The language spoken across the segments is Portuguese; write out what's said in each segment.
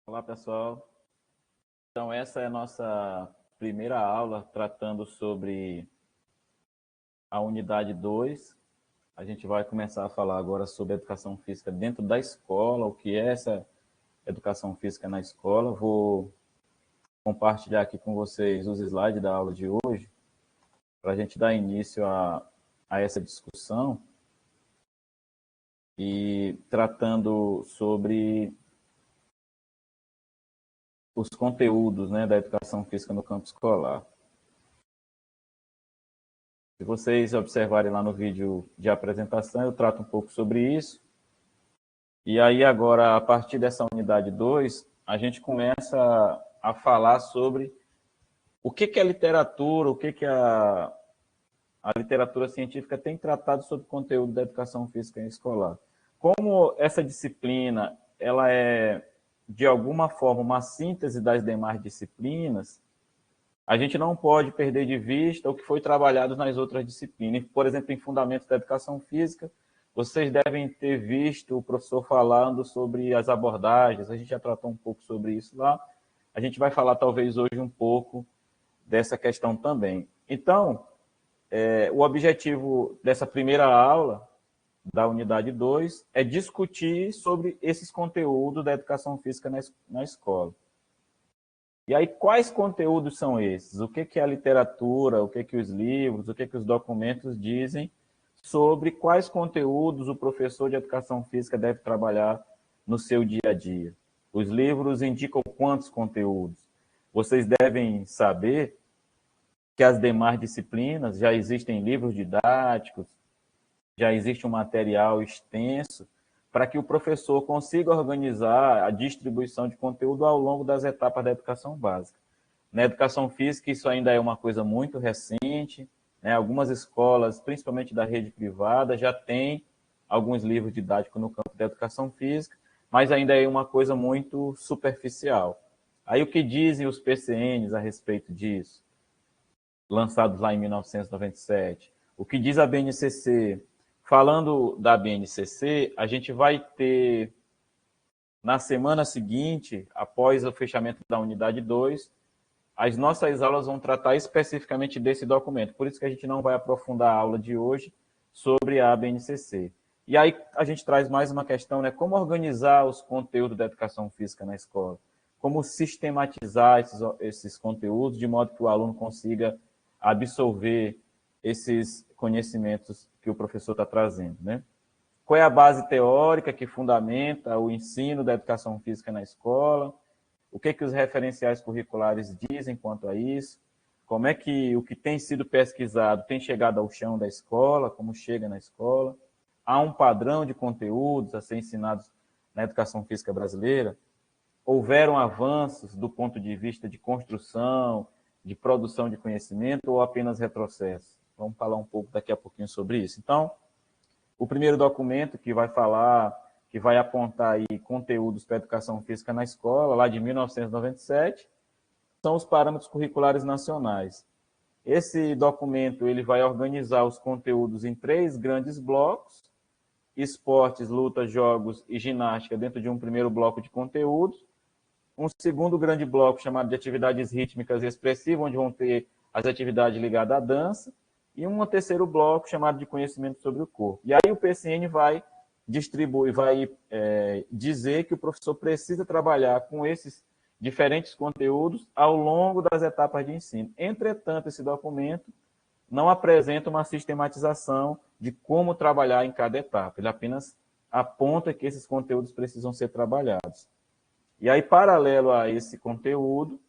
Olá, pessoal. Então, essa é a nossa primeira aula tratando sobre a unidade 2. A gente vai começar a falar agora sobre educação física dentro da escola, o que é essa educação física na escola. Vou compartilhar aqui com vocês os slides da aula de hoje, para a gente dar início a essa discussão e tratando sobre os conteúdos, né, da educação física no campo escolar. Se vocês observarem lá no vídeo de apresentação, eu trato um pouco sobre isso. E aí agora, a partir dessa unidade 2, a gente começa a falar sobre o que é literatura, o que a literatura científica tem tratado sobre o conteúdo da educação física escolar. Como essa disciplina ela é, de alguma forma, uma síntese das demais disciplinas, a gente não pode perder de vista o que foi trabalhado nas outras disciplinas. Por exemplo, em Fundamentos da Educação Física, vocês devem ter visto o professor falando sobre as abordagens, a gente já tratou um pouco sobre isso lá. A gente vai falar, talvez, hoje um pouco dessa questão também. Então, o objetivo dessa primeira aula, da unidade 2, é discutir sobre esses conteúdos da educação física na escola. E aí, quais conteúdos são esses? O que é a literatura, o que os livros, o que os documentos dizem sobre quais conteúdos o professor de educação física deve trabalhar no seu dia a dia? Os livros indicam quantos conteúdos? Vocês devem saber que as demais disciplinas já existem livros didáticos, já existe um material extenso para que o professor consiga organizar a distribuição de conteúdo ao longo das etapas da educação básica. Na educação física, isso ainda é uma coisa muito recente, né? Algumas escolas, principalmente da rede privada, já têm alguns livros didáticos no campo da educação física, mas ainda é uma coisa muito superficial. Aí o que dizem os PCNs a respeito disso, lançados lá em 1997? O que diz a BNCC? Falando da BNCC, a gente vai ter, na semana seguinte, após o fechamento da unidade 2, as nossas aulas vão tratar especificamente desse documento. Por isso que a gente não vai aprofundar a aula de hoje sobre a BNCC. E aí a gente traz mais uma questão, né? Como organizar os conteúdos da educação física na escola? Como sistematizar esses conteúdos de modo que o aluno consiga absorver esses conhecimentos que o professor está trazendo, né? Qual é a base teórica que fundamenta o ensino da educação física na escola? O que os referenciais curriculares dizem quanto a isso? Como é que o que tem sido pesquisado tem chegado ao chão da escola? Como chega na escola? Há um padrão de conteúdos a ser ensinados na educação física brasileira? Houveram avanços do ponto de vista de construção, de produção de conhecimento ou apenas retrocesso? Vamos falar um pouco daqui a pouquinho sobre isso. Então, o primeiro documento que vai falar, que vai apontar aí conteúdos para a educação física na escola, lá de 1997, são os parâmetros curriculares nacionais. Esse documento ele vai organizar os conteúdos em 3 grandes blocos: esportes, lutas, jogos e ginástica dentro de um primeiro bloco de conteúdos. Um segundo grande bloco chamado de atividades rítmicas e expressivas, onde vão ter as atividades ligadas à dança, e um terceiro bloco chamado de conhecimento sobre o corpo. E aí o PCN vai distribuir, vai dizer que o professor precisa trabalhar com esses diferentes conteúdos ao longo das etapas de ensino. Entretanto, esse documento não apresenta uma sistematização de como trabalhar em cada etapa. Ele apenas aponta que esses conteúdos precisam ser trabalhados. E aí, paralelo a esse conteúdo,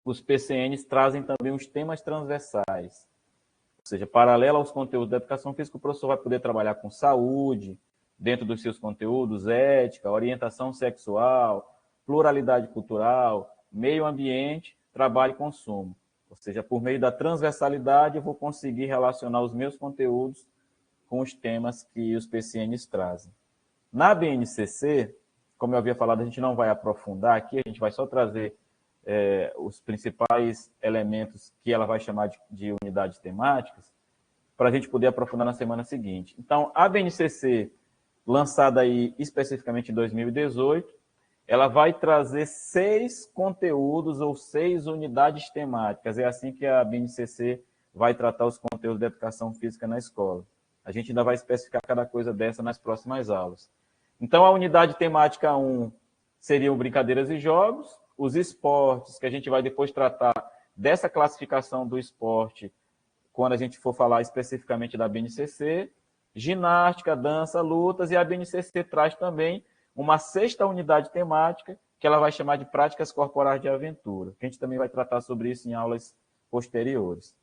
os PCNs trazem também os temas transversais. Ou seja, paralelo aos conteúdos da educação física, o professor vai poder trabalhar com saúde, dentro dos seus conteúdos, ética, orientação sexual, pluralidade cultural, meio ambiente, trabalho e consumo. Ou seja, por meio da transversalidade, eu vou conseguir relacionar os meus conteúdos com os temas que os PCNs trazem. Na BNCC, como eu havia falado, a gente não vai aprofundar aqui, a gente vai só trazer os principais elementos que ela vai chamar de unidades temáticas, para a gente poder aprofundar na semana seguinte. Então, a BNCC, lançada aí especificamente em 2018, ela vai trazer 6 conteúdos ou 6 unidades temáticas. É assim que a BNCC vai tratar os conteúdos de educação física na escola. A gente ainda vai especificar cada coisa dessa nas próximas aulas. Então, a unidade temática 1 seriam brincadeiras e jogos, os esportes, que a gente vai depois tratar dessa classificação do esporte, quando a gente for falar especificamente da BNCC, ginástica, dança, lutas, e a BNCC traz também uma 6ª unidade temática, que ela vai chamar de práticas corporais de aventura, que a gente também vai tratar sobre isso em aulas posteriores.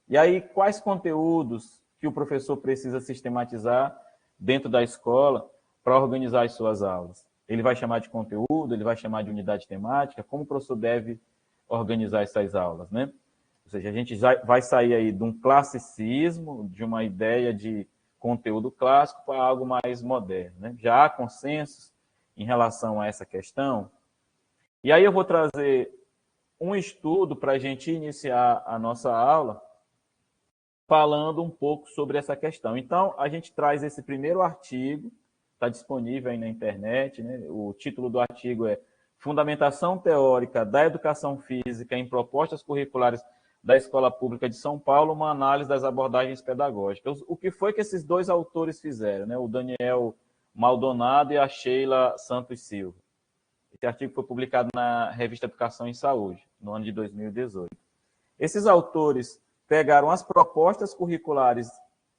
E aí, quais conteúdos que o professor precisa sistematizar dentro da escola para organizar as suas aulas? Ele vai chamar de conteúdo, ele vai chamar de unidade temática, como o professor deve organizar essas aulas, né? Ou seja, a gente já vai sair aí de um classicismo, de uma ideia de conteúdo clássico para algo mais moderno, né? Já há consensos em relação a essa questão. E aí eu vou trazer um estudo para a gente iniciar a nossa aula, falando um pouco sobre essa questão. Então, a gente traz esse primeiro artigo, está disponível aí na internet, né? O título do artigo é Fundamentação Teórica da Educação Física em Propostas Curriculares da Escola Pública de São Paulo, uma análise das abordagens pedagógicas. O que foi que esses 2 autores fizeram, né? O Daniel Maldonado e a Sheila Santos Silva. Esse artigo foi publicado na revista Educação e Saúde, no ano de 2018. Esses autores pegaram as propostas curriculares,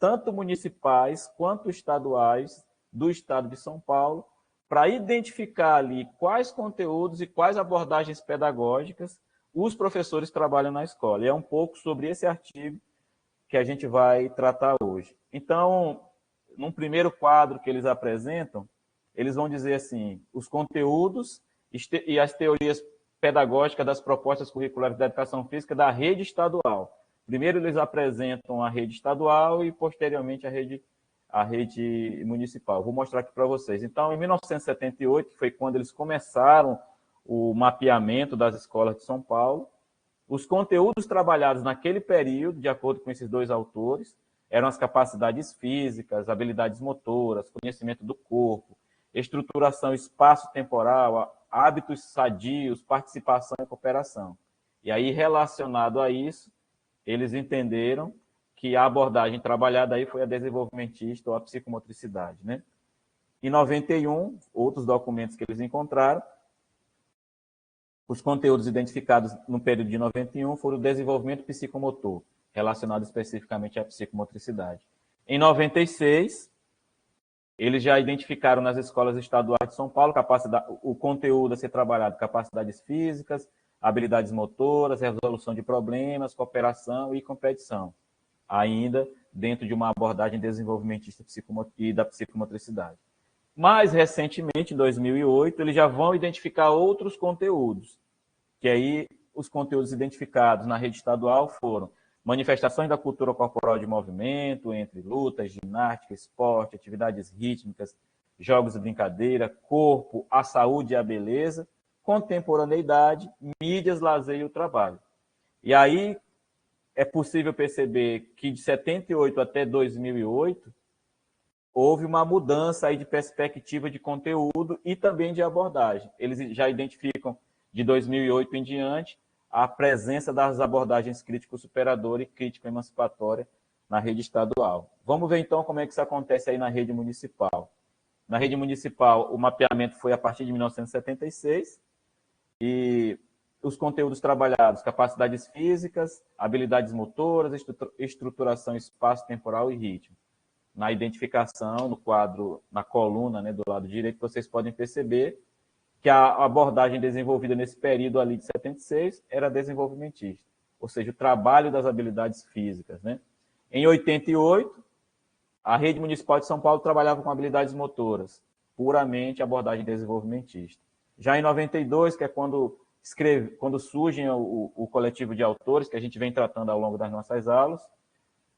tanto municipais quanto estaduais, do estado de São Paulo, para identificar ali quais conteúdos e quais abordagens pedagógicas os professores trabalham na escola. E é um pouco sobre esse artigo que a gente vai tratar hoje. Então, num primeiro quadro que eles apresentam, eles vão dizer assim, os conteúdos e as teorias pedagógicas das propostas curriculares da educação física da rede estadual. Primeiro eles apresentam a rede estadual e, posteriormente, a rede municipal. Vou mostrar aqui para vocês. Então, em 1978, que foi quando eles começaram o mapeamento das escolas de São Paulo, os conteúdos trabalhados naquele período, de acordo com esses 2 autores, eram as capacidades físicas, habilidades motoras, conhecimento do corpo, estruturação espaço-temporal, hábitos sadios, participação e cooperação. E aí, relacionado a isso, eles entenderam que a abordagem trabalhada aí foi a desenvolvimentista ou a psicomotricidade, né? Em 91, outros documentos que eles encontraram, os conteúdos identificados no período de 91 foram o desenvolvimento psicomotor, relacionado especificamente à psicomotricidade. Em 96, eles já identificaram nas escolas estaduais de São Paulo o conteúdo a ser trabalhado, capacidades físicas, habilidades motoras, resolução de problemas, cooperação e competição, ainda dentro de uma abordagem desenvolvimentista e da psicomotricidade. Mais recentemente, em 2008, eles já vão identificar outros conteúdos, que aí os conteúdos identificados na rede estadual foram manifestações da cultura corporal de movimento, entre lutas, ginástica, esporte, atividades rítmicas, jogos e brincadeira, corpo, a saúde e a beleza, contemporaneidade, mídias, lazer e o trabalho. E aí é possível perceber que de 78 até 2008, houve uma mudança aí de perspectiva de conteúdo e também de abordagem. Eles já identificam, de 2008 em diante, a presença das abordagens crítico-superadora e crítico-emancipatória na rede estadual. Vamos ver, então, como é que isso acontece aí na rede municipal. Na rede municipal, o mapeamento foi a partir de 1976 e os conteúdos trabalhados, capacidades físicas, habilidades motoras, estruturação espaço-temporal e ritmo. Na identificação, no quadro, na coluna, né, do lado direito, vocês podem perceber que a abordagem desenvolvida nesse período ali de 76 era desenvolvimentista, ou seja, o trabalho das habilidades físicas, né? Em 88, a rede municipal de São Paulo trabalhava com habilidades motoras, puramente abordagem desenvolvimentista. Já em 92, que é quando surge o coletivo de autores, que a gente vem tratando ao longo das nossas aulas,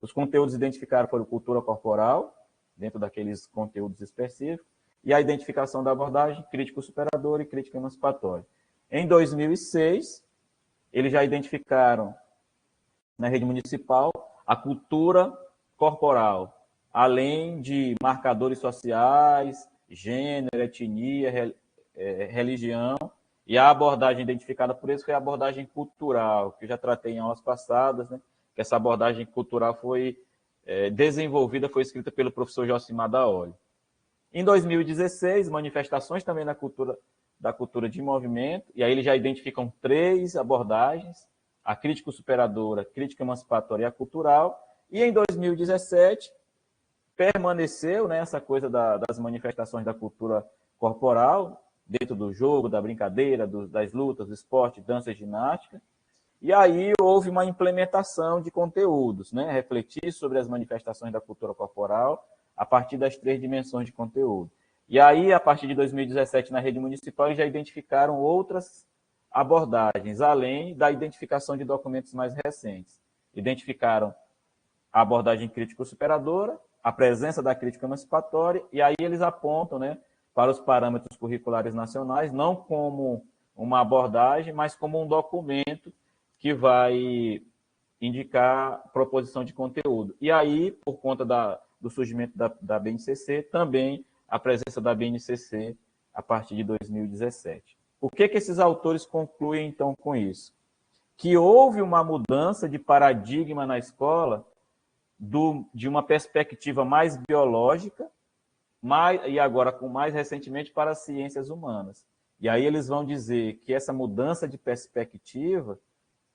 os conteúdos identificados foram cultura corporal, dentro daqueles conteúdos específicos, e a identificação da abordagem crítico-superadora e crítico-emancipatória. Em 2006, eles já identificaram, na rede municipal, a cultura corporal, além de marcadores sociais, gênero, etnia, religião, e a abordagem identificada por eles foi a abordagem cultural, que eu já tratei em aulas passadas, né? Que essa abordagem cultural foi desenvolvida, foi escrita pelo professor Josimar Daolio. Em 2016, manifestações também da cultura de movimento, e aí eles já identificam 3 abordagens, a crítica superadora, a crítica emancipatória e a cultural, e em 2017 permaneceu, né, essa coisa das manifestações da cultura corporal, dentro do jogo, da brincadeira, das lutas, do esporte, dança e ginástica, e aí houve uma implementação de conteúdos, né, refletir sobre as manifestações da cultura corporal a partir das 3 dimensões de conteúdo. E aí, a partir de 2017, na rede municipal, já identificaram outras abordagens, além da identificação de documentos mais recentes. Identificaram a abordagem crítico-superadora, a presença da crítica emancipatória, e aí eles apontam, né, para os parâmetros curriculares nacionais, não como uma abordagem, mas como um documento que vai indicar proposição de conteúdo. E aí, por conta do surgimento da BNCC, também a presença da BNCC a partir de 2017. O que esses autores concluem, então, com isso? Que houve uma mudança de paradigma na escola de uma perspectiva mais biológica, e agora, mais recentemente, para as ciências humanas. E aí eles vão dizer que essa mudança de perspectiva,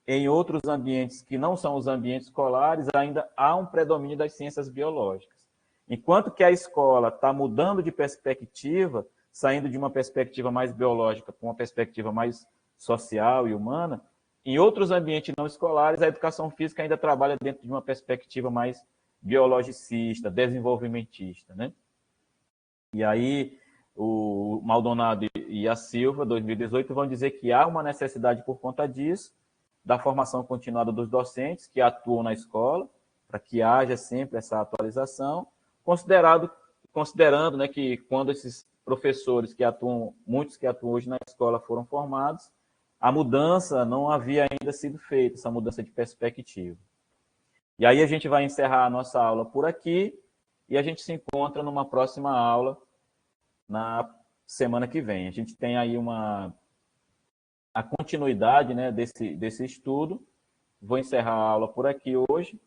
em outros ambientes que não são os ambientes escolares, ainda há um predomínio das ciências biológicas. Enquanto que a escola está mudando de perspectiva, saindo de uma perspectiva mais biológica para uma perspectiva mais social e humana, em outros ambientes não escolares, a educação física ainda trabalha dentro de uma perspectiva mais biologicista, desenvolvimentista, né? E aí, o Maldonado e a Silva, 2018, vão dizer que há uma necessidade por conta disso, da formação continuada dos docentes que atuam na escola, para que haja sempre essa atualização, considerando, né, que quando esses professores que atuam, muitos que atuam hoje na escola foram formados, a mudança não havia ainda sido feita, essa mudança de perspectiva. E aí a gente vai encerrar a nossa aula por aqui e a gente se encontra numa próxima aula na semana que vem. A gente tem aí a continuidade, né, desse estudo. Vou encerrar a aula por aqui hoje,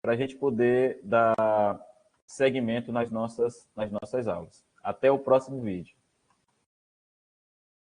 para a gente poder dar seguimento nas nossas aulas. Até o próximo vídeo.